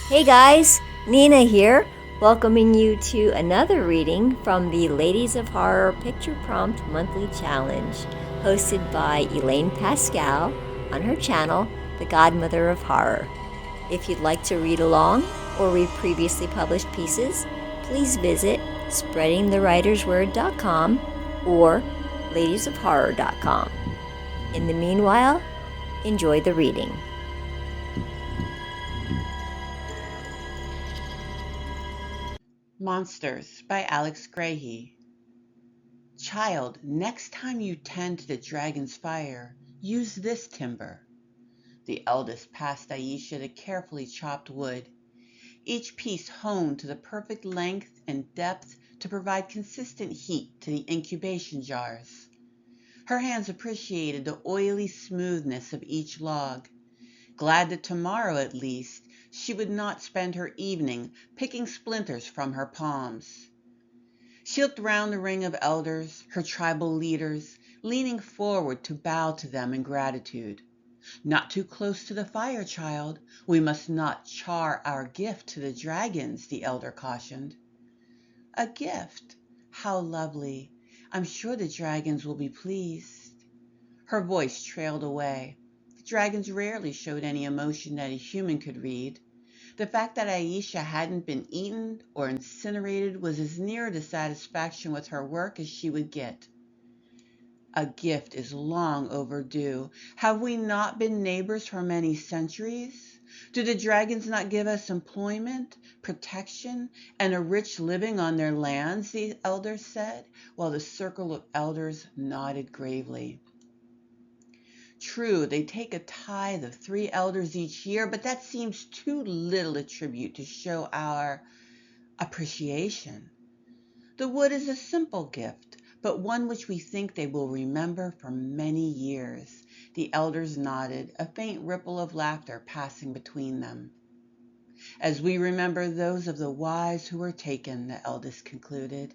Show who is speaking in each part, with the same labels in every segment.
Speaker 1: Hey guys, Nina here, welcoming you to another reading from the Ladies of Horror Picture Prompt Monthly Challenge, hosted by Elaine Pascal on her channel, The Godmother of Horror. If you'd like to read along or read previously published pieces, please visit spreadingthewritersword.com or ladiesofhorror.com. In the meanwhile, enjoy the reading.
Speaker 2: Monsters by Grehy. Child, next time you tend to the dragon's fire, use this timber. The eldest passed Aisha the carefully chopped wood, each piece honed to the perfect length and depth to provide consistent heat to the incubation jars. Her hands appreciated the oily smoothness of each log, glad that tomorrow at least she would not spend her evening picking splinters from her palms. She looked round the ring of elders, her tribal leaders, leaning forward to bow to them in gratitude. Not too close to the fire, child. We must not char our gift to the dragons, the elder cautioned. A gift? How lovely. I'm sure the dragons will be pleased. Her voice trailed away. The dragons rarely showed any emotion that a human could read. The fact that Aisha hadn't been eaten or incinerated was as near to satisfaction with her work as she would get. A gift is long overdue. Have we not been neighbors for many centuries? Do the dragons not give us employment, protection, and a rich living on their lands? The elders said, while the circle of elders nodded gravely. True, they take a tithe of 3 elders each year, but that seems too little a tribute to show our appreciation. The wood is a simple gift, but one which we think they will remember for many years. The elders nodded, a faint ripple of laughter passing between them. As we remember those of the wise who were taken, the eldest concluded.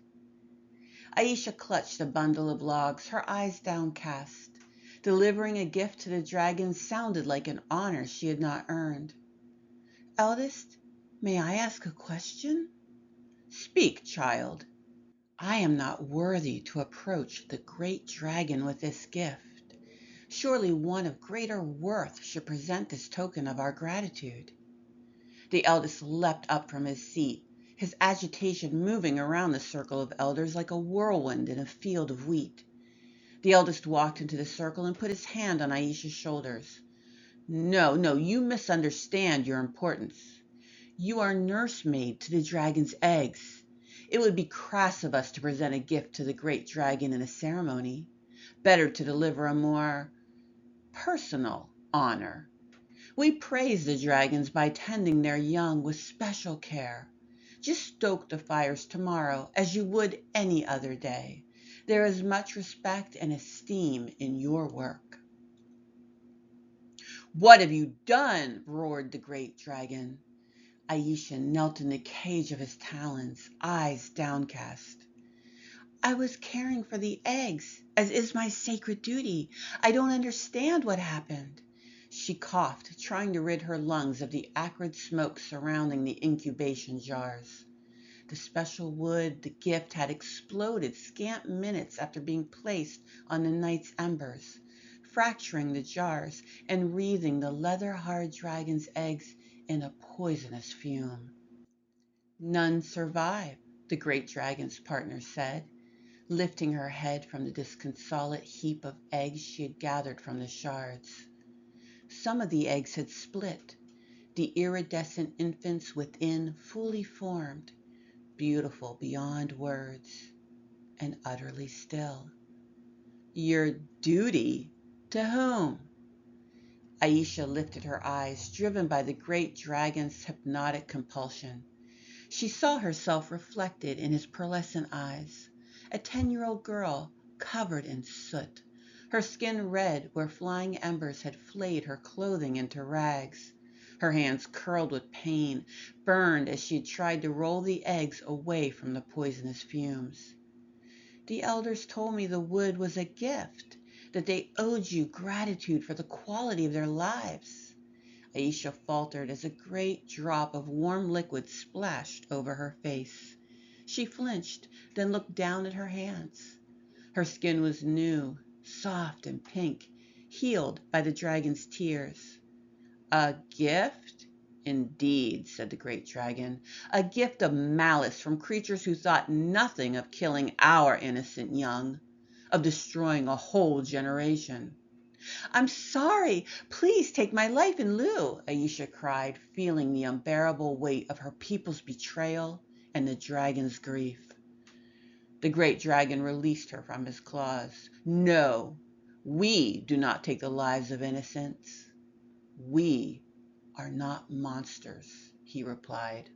Speaker 2: Aisha clutched a bundle of logs, her eyes downcast. Delivering a gift to the dragon sounded like an honor she had not earned. Eldest, may I ask a question? Speak, child. I am not worthy to approach the great dragon with this gift. Surely one of greater worth should present this token of our gratitude. The eldest leapt up from his seat, his agitation moving around the circle of elders like a whirlwind in a field of wheat. The eldest walked into the circle and put his hand on Aisha's shoulders. No, you misunderstand your importance. You are nursemaid to the dragon's eggs. It would be crass of us to present a gift to the great dragon in a ceremony. Better to deliver a more personal honor. We praise the dragons by tending their young with special care. Just stoke the fires tomorrow as you would any other day. There is much respect and esteem in your work. What have you done? Roared the great dragon. Aisha knelt in the cage of his talons, eyes downcast. I was caring for the eggs, as is my sacred duty. I don't understand what happened. She coughed, trying to rid her lungs of the acrid smoke surrounding the incubation jars. The special wood, the gift, had exploded scant minutes after being placed on the night's embers, fracturing the jars and wreathing the leather-hard dragon's eggs in a poisonous fume. None survive, the great dragon's partner said, lifting her head from the disconsolate heap of eggs she had gathered from the shards. Some of the eggs had split, the iridescent infants within fully formed, beautiful beyond words, and utterly still. Your duty? To whom? Aisha lifted her eyes, driven by the great dragon's hypnotic compulsion. She saw herself reflected in his pearlescent eyes, a 10-year-old girl covered in soot, her skin red where flying embers had flayed her clothing into rags. Her hands curled with pain, burned as she had tried to roll the eggs away from the poisonous fumes. The elders told me the wood was a gift, that they owed you gratitude for the quality of their lives. Aisha faltered as a great drop of warm liquid splashed over her face. She flinched, then looked down at her hands. Her skin was new, soft and pink, healed by the dragon's tears. A gift? Indeed, said the great dragon. A gift of malice from creatures who thought nothing of killing our innocent young, of destroying a whole generation. I'm sorry. Please take my life in lieu, Aisha cried, feeling the unbearable weight of her people's betrayal and the dragon's grief. The great dragon released her from his claws. No, we do not take the lives of innocents. We are not monsters, he replied.